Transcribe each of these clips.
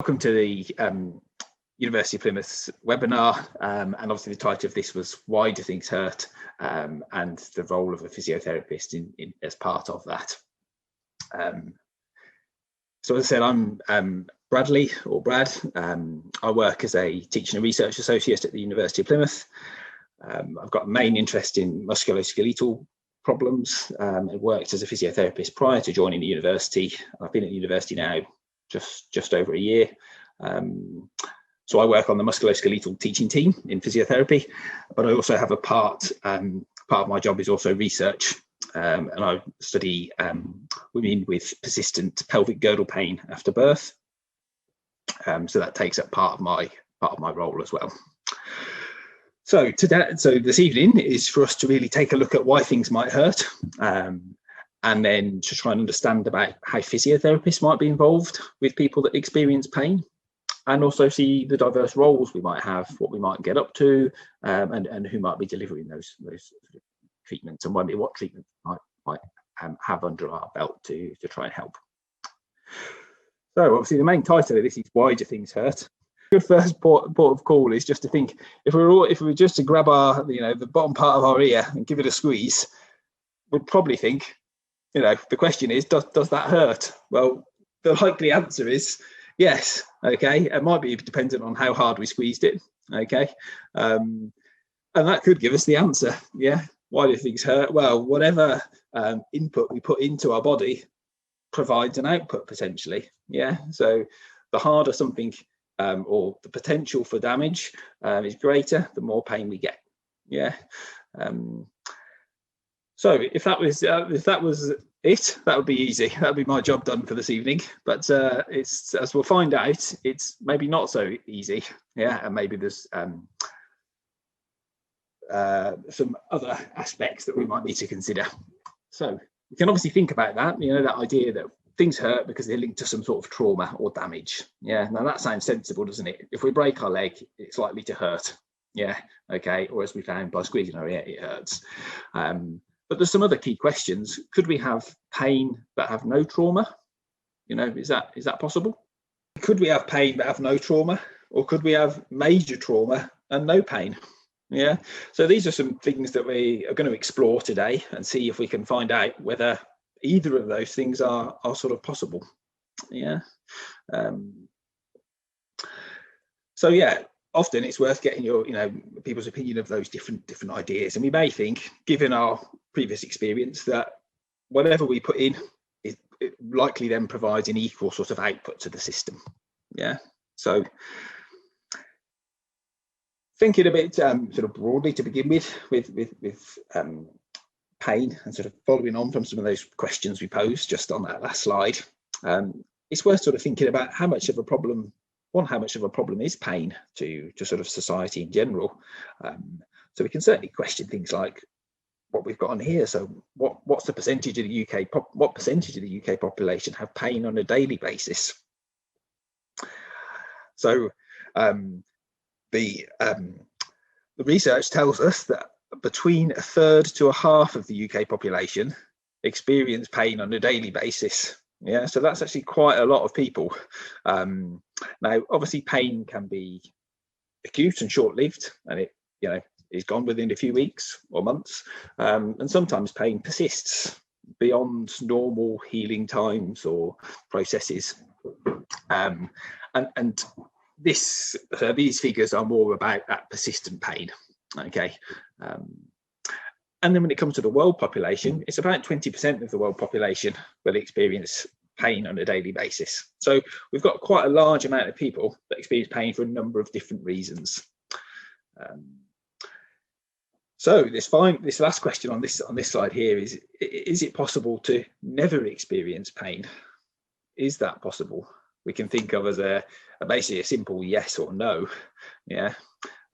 Welcome to the University of Plymouth's webinar, and obviously the title of this was "Why Do Things Hurt?" And the role of a physiotherapist in as part of that. So as I said, I'm Bradley, or Brad. I work as a teaching and research associate at the University of Plymouth. I've got a main interest in musculoskeletal problems. I worked as a physiotherapist prior to joining the university. I've been at the university now just over a year. So I work on the musculoskeletal teaching team in physiotherapy, but I also have a part of my job is also research, and I study women with persistent pelvic girdle pain after birth. So that takes up part of my role as well. So this evening is for us to really take a look at why things might hurt, and then to try and understand about how physiotherapists might be involved with people that experience pain, and also see the diverse roles we might have, what we might get up to, and who might be delivering those treatments, and maybe what treatment might have under our belt to try and help. So obviously the main title of this is "Why Do Things Hurt?" Good first port of call is just to think, if we were just to grab our the bottom part of our ear and give it a squeeze, we'd probably think, the question is, does that hurt? Well, the likely answer is yes. Okay, it might be dependent on how hard we squeezed it. Okay, and that could give us the answer. Yeah, why do things hurt? Well, whatever input we put into our body provides an output potentially. Yeah, so the harder something or the potential for damage is greater, the more pain we get. Yeah. So if that was it, that would be easy. That would be my job done for this evening. But it's, as we'll find out, it's maybe not so easy. Yeah, and maybe there's some other aspects that we might need to consider. So we can obviously think about that. That idea that things hurt because they're linked to some sort of trauma or damage. Yeah, now that sounds sensible, doesn't it? If we break our leg, it's likely to hurt. Yeah, okay. Or as we found, by squeezing our ear, it hurts. But there's some other key questions. Could we have pain but have no trauma? Is that possible? Could we have pain but have no trauma? Or could we have major trauma and no pain? Yeah. So these are some things that we are going to explore today and see if we can find out whether either of those things are sort of possible. Yeah. So yeah, often it's worth getting your people's opinion of those different ideas, and we may think, given our previous experience, that whatever we put in, it likely then provides an equal sort of output to the system. Yeah. So thinking a bit sort of broadly to begin with pain, and sort of following on from some of those questions we posed just on that last slide, it's worth sort of thinking about how much of a problem is pain to sort of society in general. So we can certainly question things like what we've got on here. So what's the percentage of the UK what percentage of the UK population have pain on a daily basis? So the research tells us that between a third to a half of the UK population experience pain on a daily basis. Yeah, so that's actually quite a lot of people. Now, obviously, pain can be acute and short-lived, and it is gone within a few weeks or months. And sometimes pain persists beyond normal healing times or processes. And these figures are more about that persistent pain. Okay. And then when it comes to the world population, it's about 20% of the world population will experience pain on a daily basis. So we've got quite a large amount of people that experience pain for a number of different reasons. So this last question on this slide here is it possible to never experience pain? Is that possible? We can think of as basically a simple yes or no. Yeah.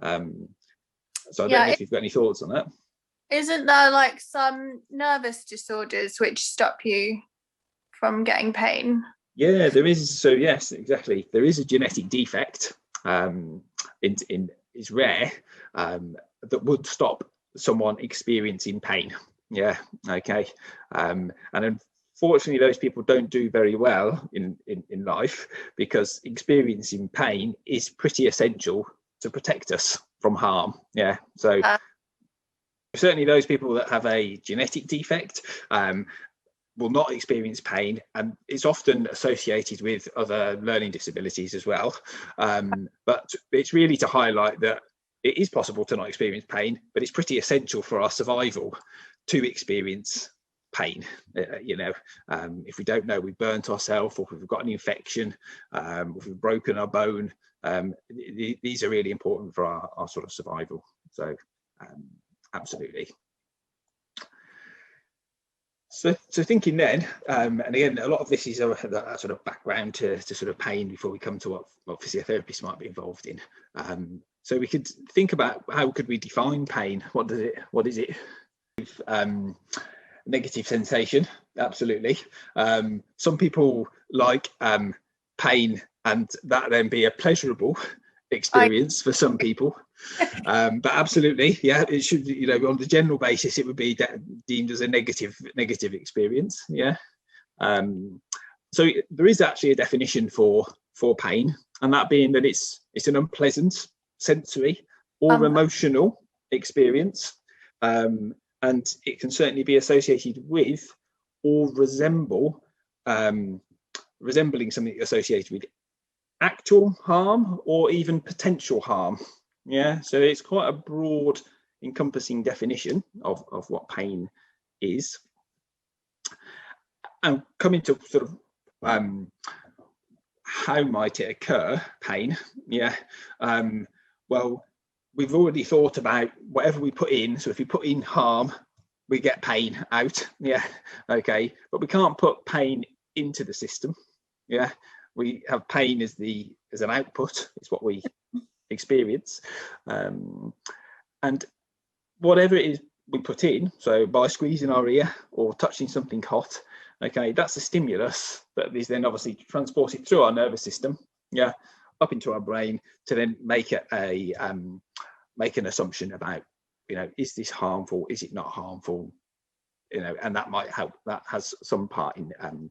So I don't know if you've got any thoughts on that. Isn't there like some nervous disorders which stop you from getting pain? Yeah, there is. So yes, exactly. There is a genetic defect. It's rare, that would stop someone experiencing pain. Yeah. Okay. And Fortunately, those people don't do very well in life, because experiencing pain is pretty essential to protect us from harm. Yeah, so certainly those people that have a genetic defect will not experience pain, and it's often associated with other learning disabilities as well. But it's really to highlight that it is possible to not experience pain, but it's pretty essential for our survival to experience pain. If we don't know we've burnt ourselves, or if we've got an infection, if we've broken our bone, these are really important for our sort of survival. So absolutely. So thinking then, and again, a lot of this is that sort of background to sort of pain before we come to what physiotherapists might be involved in. So we could think about how could we define pain? What is it? Negative sensation, absolutely. Some people like pain, and that then be a pleasurable experience for some people. But absolutely, yeah, it should, on the general basis, it would be deemed as a negative experience. Yeah. So there is actually a definition for pain, and that being that it's an unpleasant sensory or emotional experience, and it can certainly be associated with or resembling something associated with actual harm or even potential harm. Yeah, so it's quite a broad encompassing definition of what pain is. And coming to sort of how might it occur, pain? Yeah, well, we've already thought about whatever we put in. So if we put in harm, we get pain out. Yeah, okay, but we can't put pain into the system. Yeah, we have pain as an output. It's what we experience, and whatever it is we put in, so by squeezing our ear or touching something hot, okay, that's a stimulus that is then obviously transported through our nervous system, yeah, up into our brain to then make an assumption about, is this harmful, is it not harmful, and that might help. That has some part in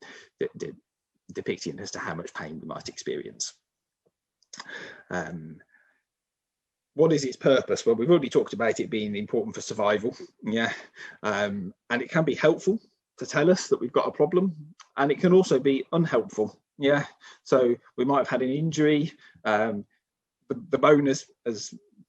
depicting as to how much pain we might experience. What is its purpose? Well, we've already talked about it being important for survival, yeah, and it can be helpful to tell us that we've got a problem, and it can also be unhelpful, yeah. So we might have had an injury, the bone as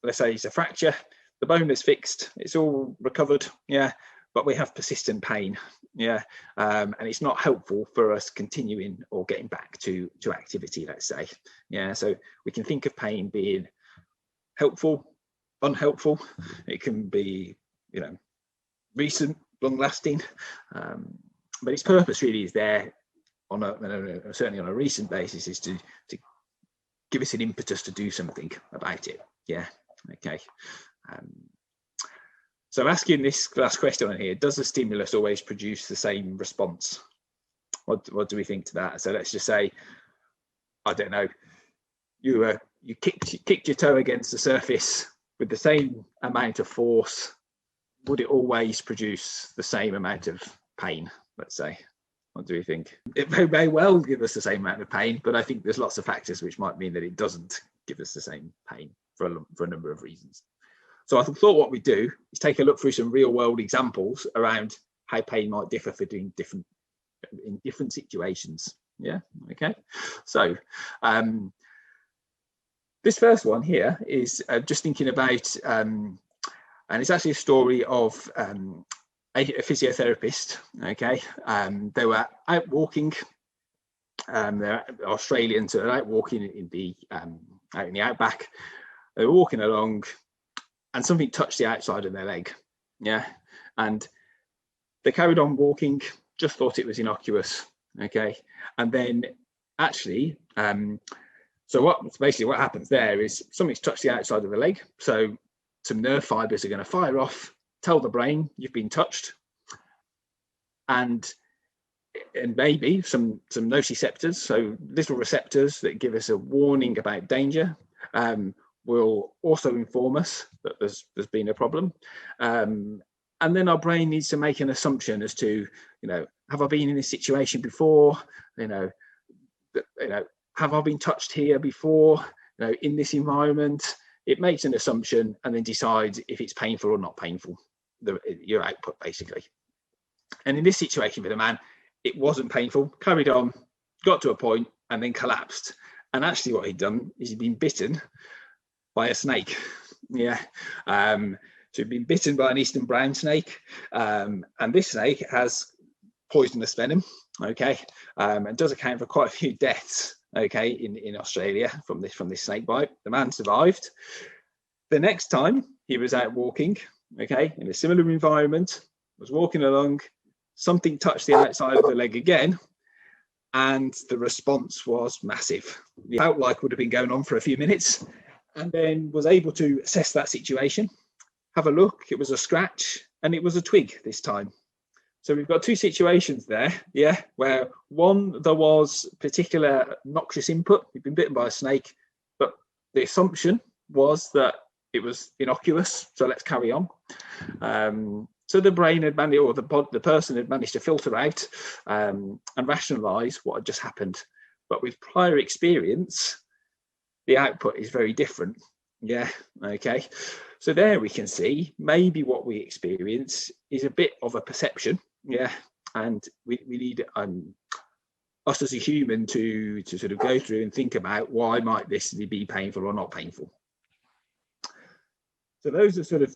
let's say it's a fracture, the bone is fixed, it's all recovered, yeah, but we have persistent pain, yeah, and it's not helpful for us continuing or getting back to activity, let's say, yeah. So we can think of pain being helpful, unhelpful. It can be, recent, long-lasting, but its purpose really is there certainly on a recent basis, is to give us an impetus to do something about it. Yeah. Okay. So asking this last question on here: does the stimulus always produce the same response? What do we think to that? So let's just say, I don't know, you kicked your toe against the surface with the same amount of force. Would it always produce the same amount of pain, let's say? What do we think? It may well give us the same amount of pain, but I think there's lots of factors which might mean that it doesn't give us the same pain for a number of reasons. So I thought what we do is take a look through some real world examples around how pain might differ in different situations. Yeah, okay. So this first one here is just thinking about, and it's actually a story of a physiotherapist. Okay, they were out walking. They're Australians, so they're out walking out in the outback. They were walking along, and something touched the outside of their leg. Yeah, and they carried on walking. Just thought it was innocuous. Okay, and then actually. So what happens there is something's touched the outside of the leg. So some nerve fibers are going to fire off, tell the brain you've been touched, and maybe some nociceptors, so little receptors that give us a warning about danger, will also inform us that there's been a problem. And then our brain needs to make an assumption as to, have I been in this situation before? Have I been touched here before? In this environment? It makes an assumption and then decides if it's painful or not painful, your output basically. And in this situation with a man, it wasn't painful, carried on, got to a point and then collapsed. And actually what he'd done is he'd been bitten by a snake. Yeah. So he'd been bitten by an eastern brown snake. And this snake has poisonous venom, okay, and does account for quite a few deaths, okay, in Australia from this snake bite. The man survived. The next time he was out walking, okay, in a similar environment, was walking along, something touched the outside of the leg again, and the response was massive. The felt like would have been going on for a few minutes, and then was able to assess that situation, have a look. It was a scratch, and it was a twig this time. So we've got two situations there, yeah, where one, there was particular noxious input. You've been bitten by a snake, but the assumption was that it was innocuous, so let's carry on. So the brain had managed, or the person had managed to filter out and rationalise what had just happened. But with prior experience, the output is very different. Yeah, okay. So there we can see maybe what we experience is a bit of a perception. Yeah, and we need us as a human to sort of go through and think about why might this be painful or not painful. So those are sort of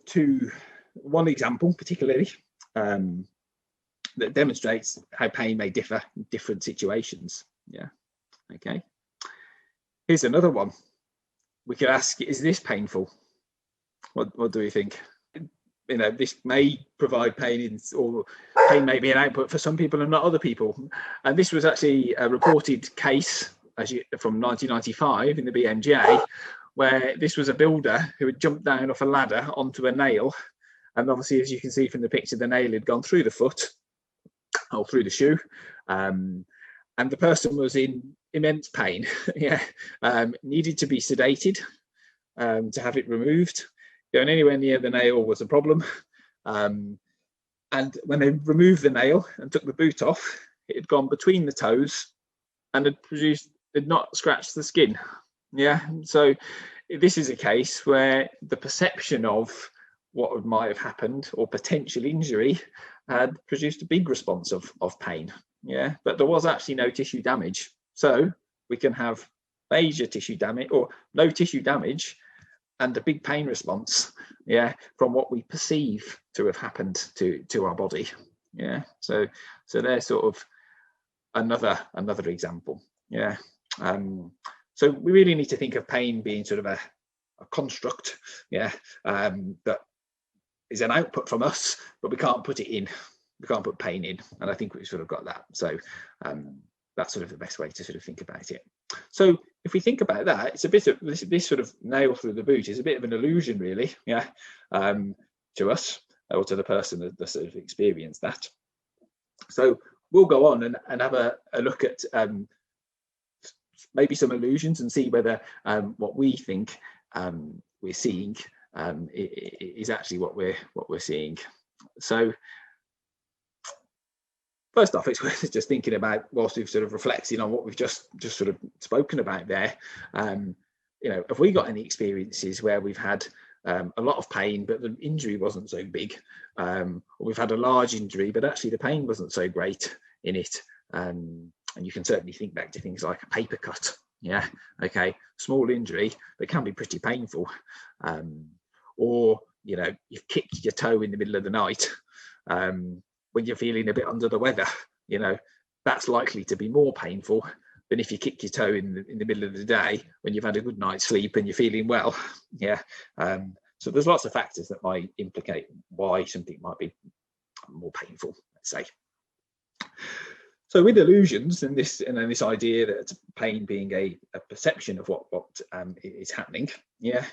one example particularly that demonstrates how pain may differ in different situations. Yeah, okay. Here's another one. We could ask, is this painful? What do we think? This may provide pain, or pain may be an output for some people and not other people. And this was actually a reported case from 1995 in the BMJ, where this was a builder who had jumped down off a ladder onto a nail. And obviously, as you can see from the picture, the nail had gone through the foot or through the shoe. And the person was in immense pain. Yeah, needed to be sedated to have it removed. Going anywhere near the nail was a problem. And when they removed the nail and took the boot off, it had gone between the toes and had not scratched the skin. Yeah, so this is a case where the perception of what might have happened or potential injury had produced a big response of pain. Yeah, but there was actually no tissue damage. So we can have major tissue damage or no tissue damage and a big pain response, yeah, from what we perceive to have happened to our body. Yeah, so there's sort of another example. Yeah, so we really need to think of pain being sort of a construct, yeah, that is an output from us, but we can't put it in. We can't put pain in, and I think we've sort of got that. So that's sort of the best way to sort of think about it. So if we think about that, it's a bit of this sort of nail through the boot is a bit of an illusion, really, yeah, to us or to the person that sort of experienced that. So we'll go on and have a look at maybe some illusions and see whether what we think we're seeing is actually what we're seeing. So first off, it's worth just thinking about, whilst we've sort of reflecting on what we've just sort of spoken about there, have we got any experiences where we've had a lot of pain, but the injury wasn't so big, or we've had a large injury, but actually the pain wasn't so great in it? And you can certainly think back to things like a paper cut. Yeah, okay, small injury, but can be pretty painful. Or, you've kicked your toe in the middle of the night. When you're feeling a bit under the weather, that's likely to be more painful than if you kick your toe in the middle of the day when you've had a good night's sleep and you're feeling well. Yeah. So there's lots of factors that might implicate why something might be more painful, let's say. So with illusions and this idea that pain being a perception of what is happening, yeah.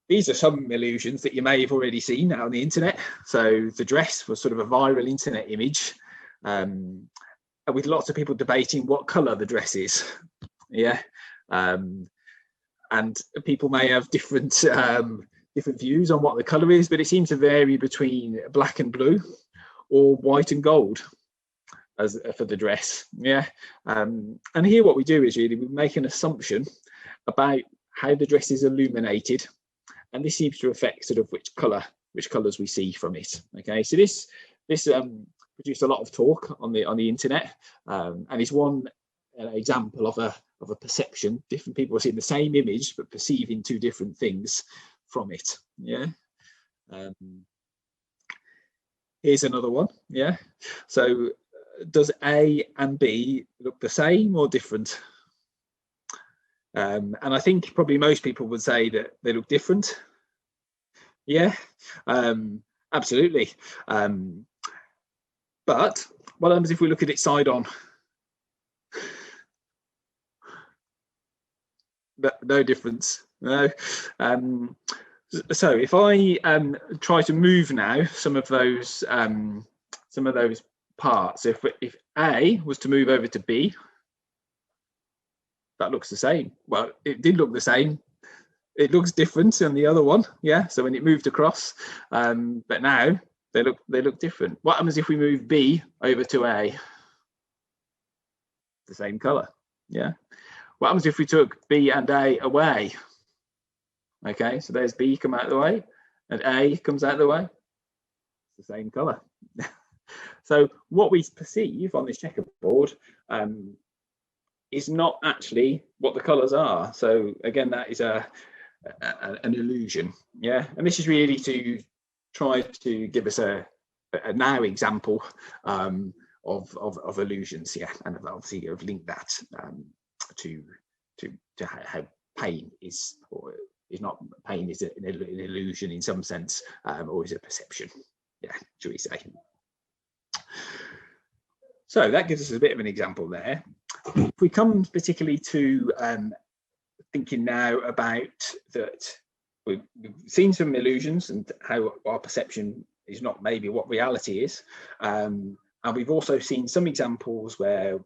These are some illusions that you may have already seen out on the internet. So the dress was sort of a viral internet image, with lots of people debating what colour the dress is. Yeah, and people may have different views on what the colour is, but it seems to vary between black and blue or white and gold. as for the dress. Yeah, and here what we do is really we make an assumption about how the dress is illuminated, and this seems to affect sort of which colours we see from it. Okay, so this produced a lot of talk on the internet, and is one example of a perception. Different people are seeing the same image but perceiving two different things from it. Yeah. Here's another one. Yeah. So does A and B look the same or different? And I think probably most people would say that they look different. Yeah, absolutely. But what happens if we look at it side on? No difference. No. So if I try to move now some of those parts, if A was to move over to B, that looks the same. Well, it did look the same. It looks different on the other one. Yeah. So when it moved across, but now they look different. What happens if we move B over to A? The same color. Yeah. What happens if we took B and A away? Okay, so there's B come out of the way, and A comes out of the way. It's the same color. So what we perceive on this checkerboard is not actually what the colors are. So again, that is an illusion. Yeah, and this is really to try to give us a now example of illusions. Yeah, and obviously I've linked that to how pain is, or is not pain, is an illusion in some sense, or is a perception. Yeah, should we say? So that gives us a bit of an example there. If we come particularly to thinking now about that, we've seen some illusions and how our perception is not maybe what reality is, and we've also seen some examples where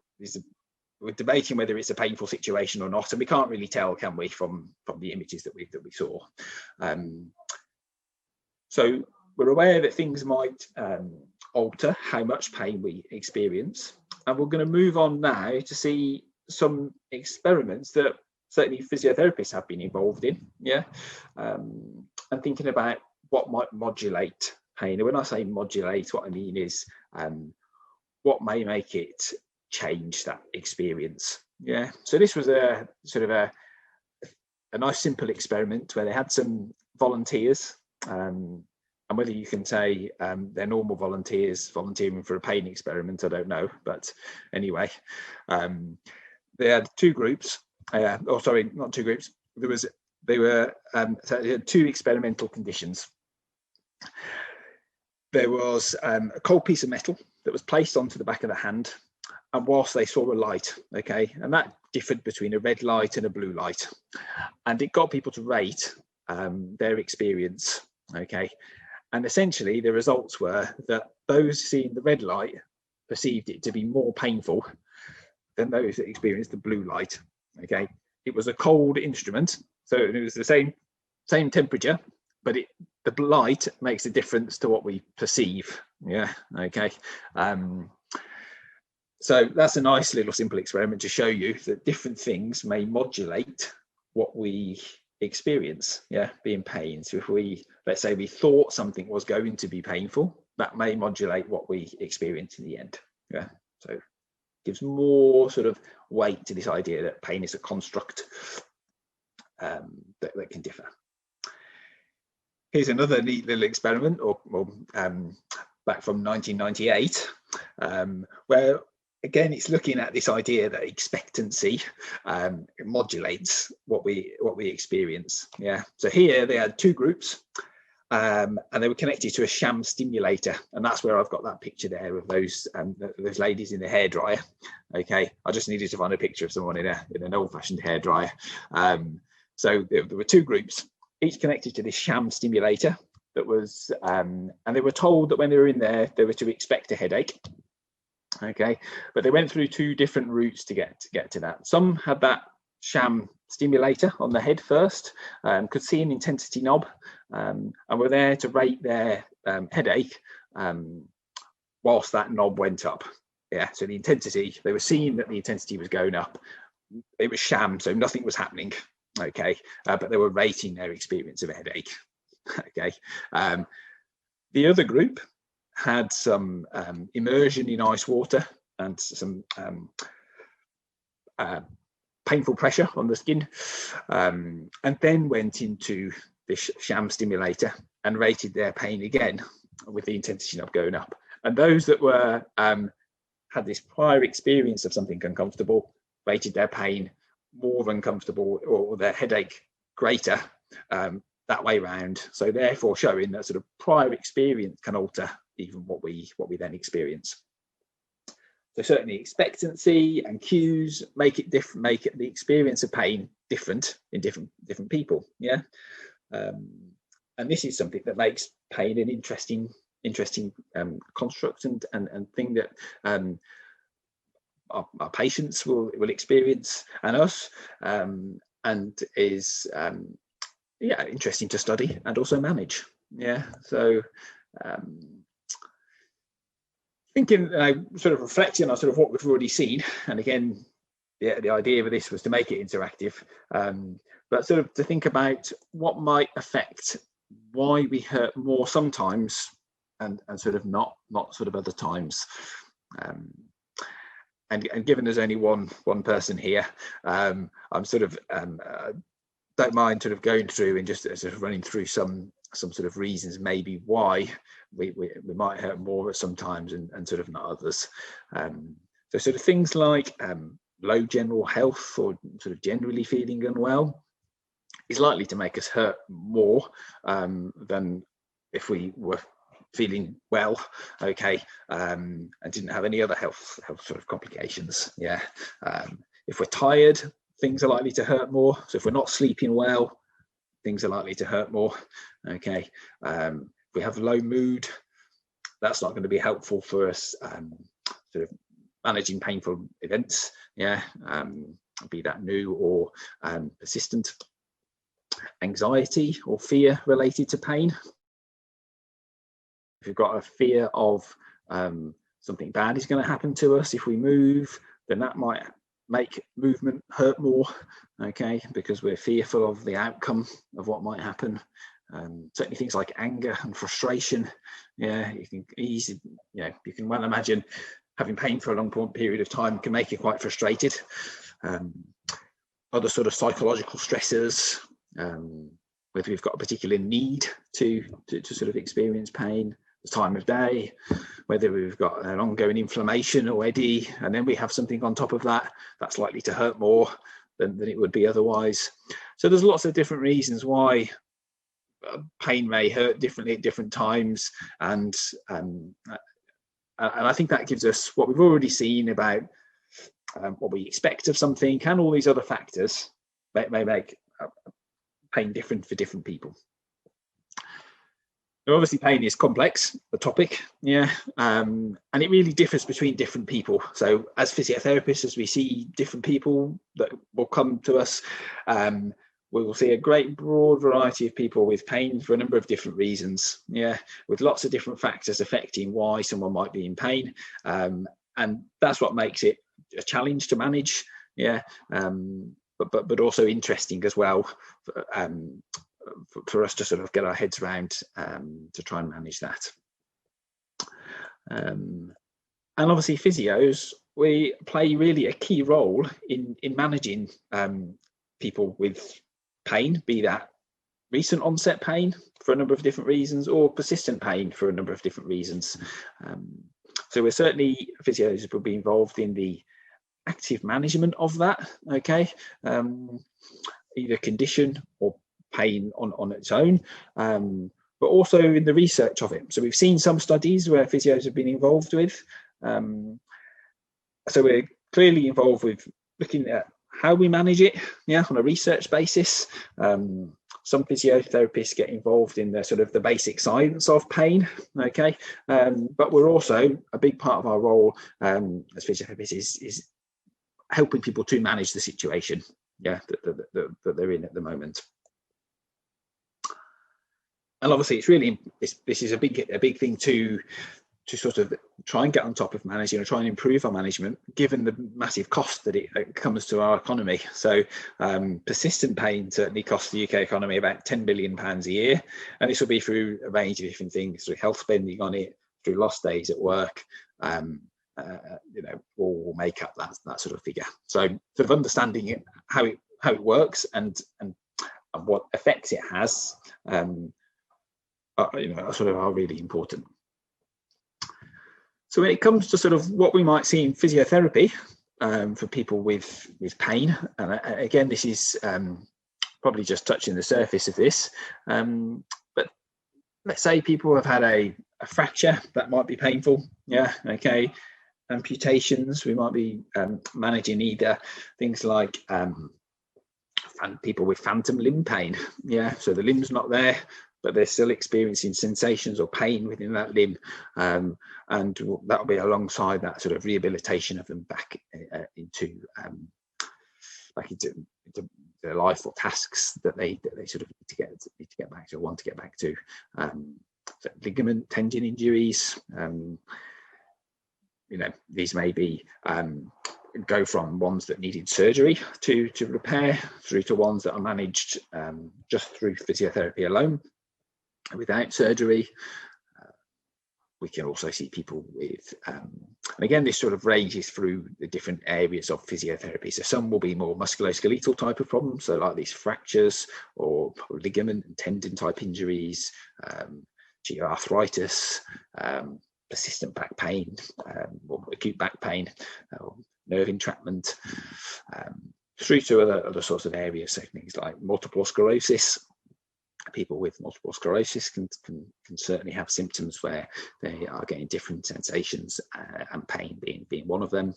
we're debating whether it's a painful situation or not, and we can't really tell, can we, from the images that we saw. So we're aware that things might alter how much pain we experience, and we're going to move on now to see some experiments that certainly physiotherapists have been involved in. Yeah, and thinking about what might modulate pain. And when I say modulate, what I mean is what may make it change that experience. Yeah, so this was a sort of a nice simple experiment where they had some volunteers, and whether you can say they're normal volunteers volunteering for a pain experiment, I don't know, but anyway, they had two groups, oh sorry, not two groups, so they had two experimental conditions. There was a cold piece of metal that was placed onto the back of the hand, and whilst they saw a light, okay, and that differed between a red light and a blue light, and it got people to rate their experience, okay, and essentially the results were that those seeing the red light perceived it to be more painful than those that experienced the blue light. Okay, it was a cold instrument, so it was the same temperature, but the light makes a difference to what we perceive. Yeah, okay. So that's a nice little simple experiment to show you that different things may modulate what we experience, yeah, being pain. So if let's say we thought something was going to be painful, that may modulate what we experience in the end. Yeah, so gives more sort of weight to this idea that pain is a construct that can differ. Here's another neat little experiment, or back from 1998, where again it's looking at this idea that expectancy modulates what we experience. Yeah. So here they had two groups, and they were connected to a sham stimulator, and that's where I've got that picture there of those ladies in the hairdryer. Okay, I just needed to find a picture of someone in an old-fashioned hairdryer. So there were two groups, each connected to this sham stimulator that was, and they were told that when they were in there, they were to expect a headache. Okay, but they went through two different routes to get to that. Some had that sham stimulator on the head first, could see an intensity knob, and were there to rate their headache whilst that knob went up. Yeah, so the intensity, they were seeing that the intensity was going up. It was sham, so nothing was happening. Okay, but they were rating their experience of a headache. Okay, the other group had some immersion in ice water and some painful pressure on the skin, and then went into this sham stimulator and rated their pain again with the intensity knob going up. And those that were had this prior experience of something uncomfortable rated their pain more uncomfortable, or their headache greater, that way round. So therefore showing that sort of prior experience can alter even what we then experience. So certainly expectancy and cues make it different, make it the experience of pain different in different people. Yeah, and this is something that makes pain an interesting construct and thing that our patients will experience, and us, and is interesting to study and also manage. Yeah, so thinking, sort of reflecting on sort of what we've already seen, and again, the idea of this was to make it interactive, but sort of to think about what might affect why we hurt more sometimes and sort of not sort of other times. And given there's only one person here, I'm sort of don't mind sort of going through and just sort of running through some sort of reasons maybe why we might hurt more sometimes and sort of not others. So sort of things like low general health, or sort of generally feeling unwell, is likely to make us hurt more than if we were feeling well, okay, and didn't have any other health sort of complications. Yeah, if we're tired, things are likely to hurt more. So if we're not sleeping well, things are likely to hurt more. Okay, if we have low mood, that's not going to be helpful for us sort of managing painful events. Yeah, be that new or persistent. Anxiety or fear related to pain. If we've got a fear of something bad is going to happen to us if we move, then that might make movement hurt more, okay, because we're fearful of the outcome of what might happen. Certainly things like anger and frustration. Yeah, you can easily, you can well imagine having pain for a long period of time can make you quite frustrated. Other sort of psychological stressors, whether we've got a particular need to sort of experience pain, the time of day, whether we've got an ongoing inflammation already, and then we have something on top of that, that's likely to hurt more than it would be otherwise. So there's lots of different reasons why pain may hurt differently at different times, and I think that gives us what we've already seen about what we expect of something, and all these other factors may make pain different for different people. Now, obviously pain is complex, the topic, yeah, and it really differs between different people. So as physiotherapists, as we see different people that will come to us, we will see a great broad variety of people with pain for a number of different reasons, yeah, with lots of different factors affecting why someone might be in pain, and that's what makes it a challenge to manage, yeah, but also interesting as well, for us to sort of get our heads around, to try and manage that. And obviously physios, we play really a key role in managing people with pain, be that recent onset pain for a number of different reasons, or persistent pain for a number of different reasons. So we're certainly, physios will be involved in the active management of that, okay, either condition or pain on its own, but also in the research of it. So we've seen some studies where physios have been involved with, so we're clearly involved with looking at how we manage it, yeah, on a research basis. Some physiotherapists get involved in the sort of the basic science of pain, okay, but we're also, a big part of our role as physiotherapists is helping people to manage the situation, yeah, that they're in at the moment. And obviously it's really, this is a big thing to sort of try and get on top of managing or try and improve our management, given the massive cost that it comes to our economy. So persistent pain certainly costs the UK economy about £10 billion a year, and this will be through a range of different things, through health spending on it, through lost days at work, all make up that sort of figure. So sort of understanding how it works and what effects it has, are really important. So when it comes to sort of what we might see in physiotherapy for people with pain, and again, this is probably just touching the surface of this, but let's say people have had a fracture that might be painful. Yeah, okay. Amputations, we might be managing either things like people with phantom limb pain. Yeah, so the limb's not there, but they're still experiencing sensations or pain within that limb, and that'll be alongside that sort of rehabilitation of them back into their life or tasks that they sort of need to get back to, or want to get back to. So ligament, tendon injuries. These may be go from ones that needed surgery to repair, through to ones that are managed just through physiotherapy alone, without surgery. We can also see people with, and again, this sort of ranges through the different areas of physiotherapy. So some will be more musculoskeletal type of problems, so like these fractures or ligament and tendon type injuries, arthritis, persistent back pain, or acute back pain, or nerve entrapment, through to other sorts of areas. So things like multiple sclerosis. People with multiple sclerosis can certainly have symptoms where they are getting different sensations, and pain being one of them.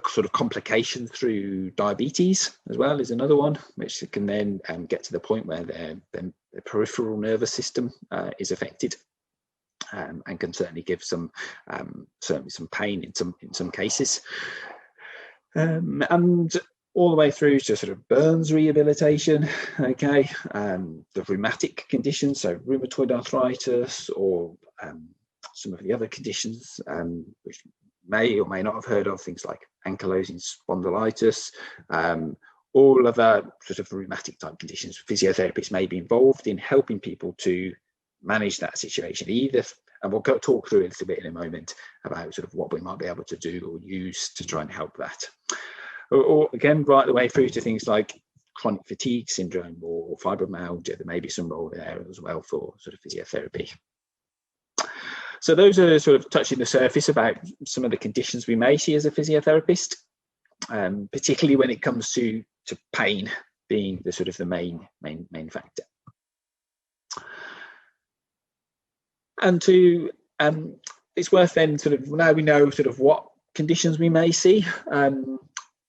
Sort of complications through diabetes as well is another one, which can then get to the point where their peripheral nervous system is affected, and can certainly give certainly some pain in some cases, and all the way through to sort of burns rehabilitation. Okay, the rheumatic conditions, so rheumatoid arthritis, or some of the other conditions which may or may not have heard of, things like ankylosing spondylitis, all of our sort of rheumatic type conditions. Physiotherapists may be involved in helping people to manage that situation, and we'll talk through a little bit in a moment about sort of what we might be able to do or use to try and help that. Or again, right the way through to things like chronic fatigue syndrome or fibromyalgia. There may be some role there as well for sort of physiotherapy. So those are sort of touching the surface about some of the conditions we may see as a physiotherapist, particularly when it comes to pain being the sort of the main factor. And it's worth then sort of, now we know sort of what conditions we may see,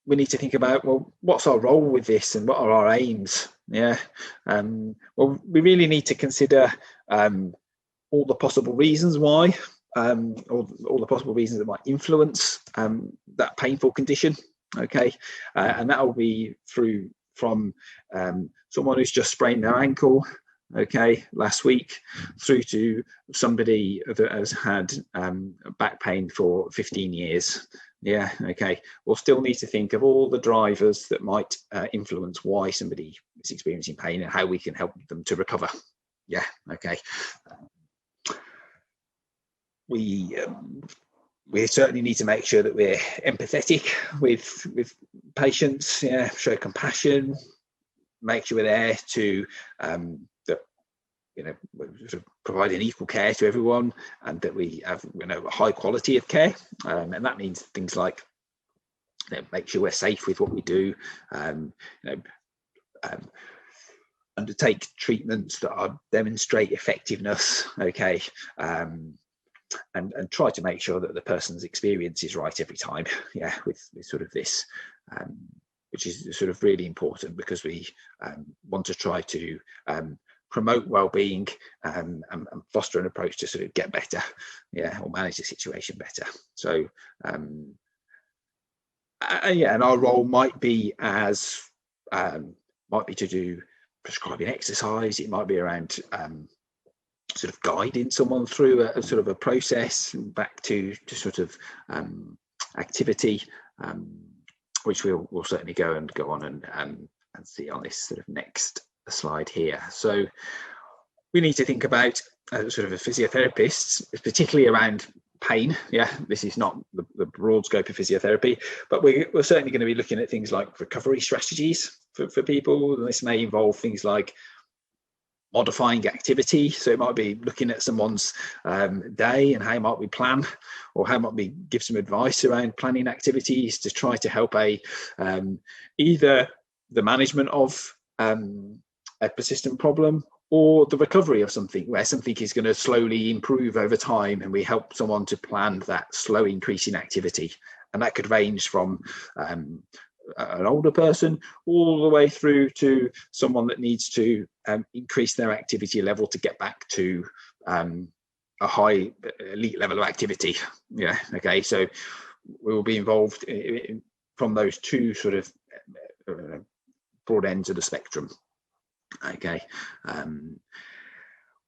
we need to think about, well, what's our role with this and what are our aims? Yeah. Well, we really need to consider all the possible reasons why, or all the possible reasons that might influence that painful condition. Okay, and that will be from someone who's just sprained their ankle, okay, last week, through to somebody that has had back pain for 15 years. Yeah, okay. We'll still need to think of all the drivers that might influence why somebody is experiencing pain and how we can help them to recover. Yeah, okay. We certainly need to make sure that we're empathetic with patients. Yeah, show compassion, make sure we're there to sort of providing equal care to everyone, and that we have a high quality of care, and that means things like make sure we're safe with what we do, undertake treatments that demonstrate effectiveness, okay, and try to make sure that the person's experience is right every time. Yeah, with sort of this, which is sort of really important, because we want to try to promote well-being and foster an approach to sort of get better, yeah, or manage the situation better. So yeah, and our role might be to do prescribing exercise. It might be around sort of guiding someone through a sort of a process back to sort of activity, which we'll certainly go on and see on this sort of next slide here. So we need to think about sort of a physiotherapist, particularly around pain. Yeah, this is not the broad scope of physiotherapy, but we're certainly going to be looking at things like recovery strategies for people. And this may involve things like modifying activity. So it might be looking at someone's day and how might we plan, or how might we give some advice around planning activities to try to help either the management of a persistent problem, or the recovery of something, where something is going to slowly improve over time, and we help someone to plan that slow increase in activity. And that could range from an older person all the way through to someone that needs to increase their activity level to get back to a high elite level of activity. Yeah, okay, so we will be involved from those two sort of broad ends of the spectrum. Okay,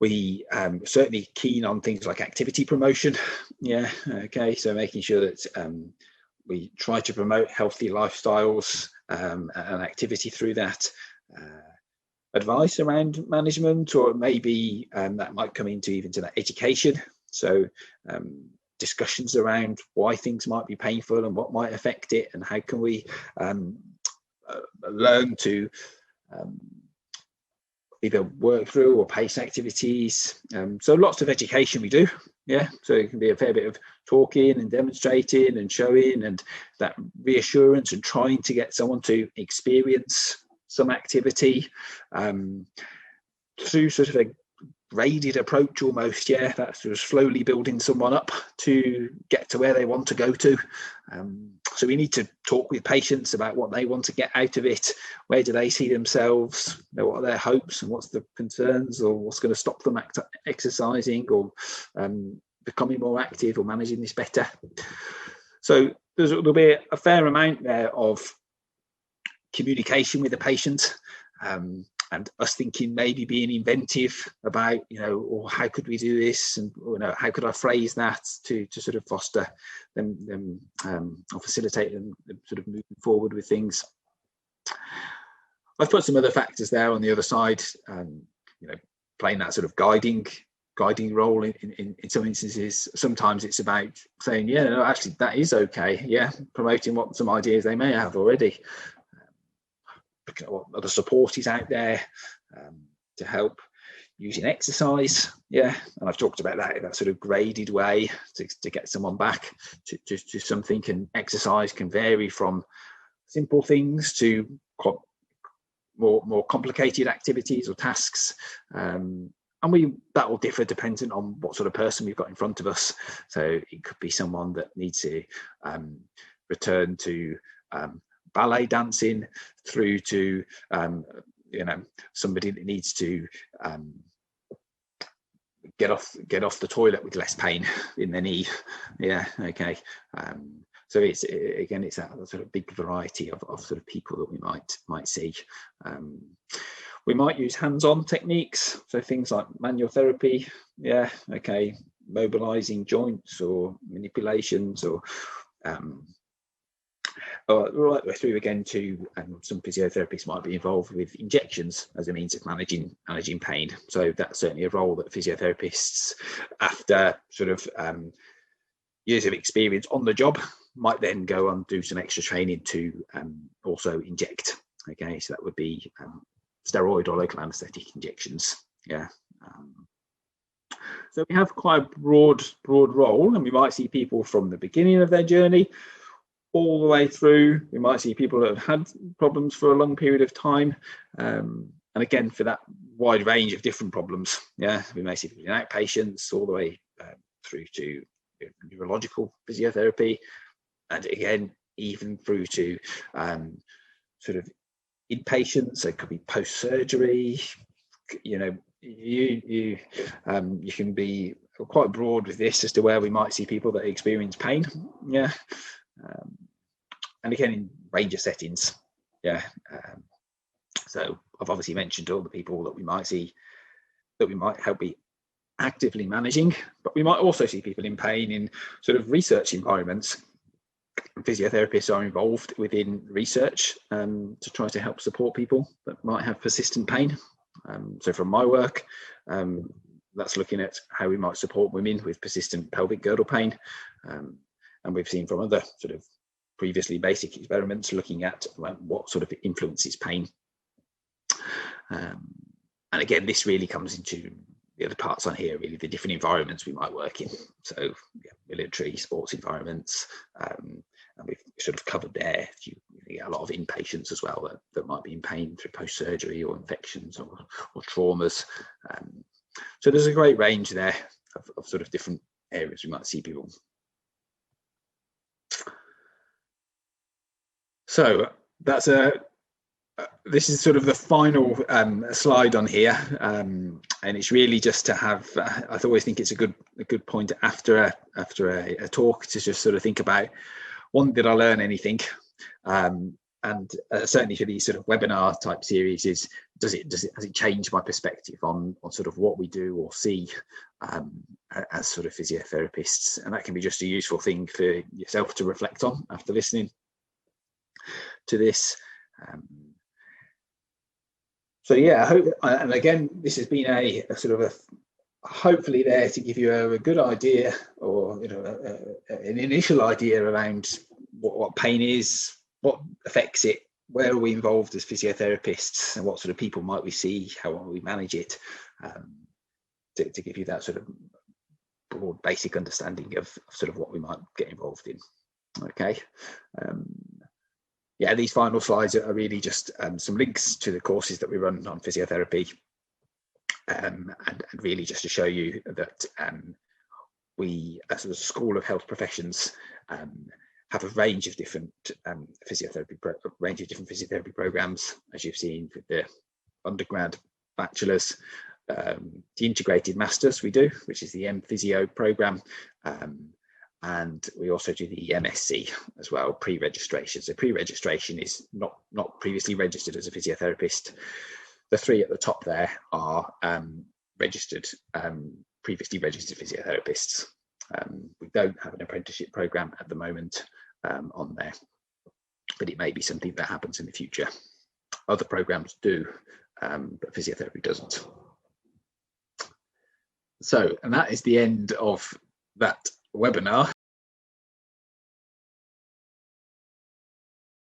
we certainly keen on things like activity promotion. Yeah, okay, so making sure that we try to promote healthy lifestyles and activity through that. Advice around management, or maybe that might come into even to that education. So discussions around why things might be painful and what might affect it, and how can we learn to either work through or pace activities. So lots of education we do. Yeah, so it can be a fair bit of talking and demonstrating and showing, and that reassurance and trying to get someone to experience some activity through sort of a graded approach almost. Yeah, that's sort of slowly building someone up to get to where they want to go to. So we need to talk with patients about what they want to get out of it. Where do they see themselves? What are their hopes, and what's the concerns, or what's going to stop them exercising or becoming more active or managing this better? So there'll be a fair amount there of communication with the patient, and us thinking, maybe being inventive about, or how could we do this, and how could I phrase that to sort of foster them or facilitate them sort of moving forward with things. I've put some other factors there on the other side, playing that sort of guiding role in some instances. Sometimes it's about saying, yeah, no, actually that is okay. Yeah, promoting some ideas they may have already. Looking at what other support is out there to help, using exercise. Yeah, and I've talked about that in that sort of graded way to get someone back to something. And exercise can vary from simple things to more complicated activities or tasks, and that will differ depending on what sort of person we've got in front of us. So it could be someone that needs to return to ballet dancing, through to somebody that needs to get off the toilet with less pain in their knee. Yeah, okay. So it's that sort of big variety of sort of people that we might see. We might use hands-on techniques, so things like manual therapy. Yeah, okay, mobilizing joints or manipulations, or right the way through again to some physiotherapists might be involved with injections as a means of managing pain. So that's certainly a role that physiotherapists, after sort of years of experience on the job, might then go on do some extra training to also inject. Okay, so that would be steroid or local anaesthetic injections. Yeah. So we have quite a broad role, and we might see people from the beginning of their journey all the way through. We might see people that have had problems for a long period of time, and again for that wide range of different problems. Yeah, we may see people in outpatients all the way through to neurological physiotherapy, and again even through to sort of inpatients. So it could be post-surgery. You can be quite broad with this as to where we might see people that experience pain. Yeah. And again in range of settings. Yeah. So I've obviously mentioned all the people that we might see, that we might help be actively managing, but we might also see people in pain in sort of research environments. Physiotherapists are involved within research to try to help support people that might have persistent pain. So from my work, that's looking at how we might support women with persistent pelvic girdle pain. And we've seen from other sort of previously basic experiments looking at what sort of influences pain. And again, this really comes into the other parts on here, really the different environments we might work in. So yeah, military, sports environments, and we've sort of covered there a lot of inpatients as well that might be in pain through post-surgery or infections or traumas. So there's a great range there of sort of different areas we might see people. So that's this is sort of the final slide on here, and it's really just to have. I always think it's a good point after a talk to just sort of think about, one, did I learn anything, and certainly for these sort of webinar type series, is has it changed my perspective on sort of what we do or see as sort of physiotherapists, and that can be just a useful thing for yourself to reflect on after listening to this. So yeah, I hope, and again, this has been a sort of hopefully there to give you a good idea, or an initial idea around what pain is, what affects it, where are we involved as physiotherapists, and what sort of people might we see, how will we manage it, to give you that sort of broad basic understanding of sort of what we might get involved in. Okay. Yeah, these final slides are really just some links to the courses that we run on physiotherapy, and really just to show you that we, as a School of Health Professions, have a range of different physiotherapy programs, as you've seen with the undergrad, bachelor's, the integrated masters we do, which is the M-Physio program. And we also do the MSc as well, pre-registration. So pre-registration is not previously registered as a physiotherapist. The three at the top there are previously registered physiotherapists. We don't have an apprenticeship program at the moment on there, but it may be something that happens in the future. Other programs do, but physiotherapy doesn't. So, and that is the end of that webinar.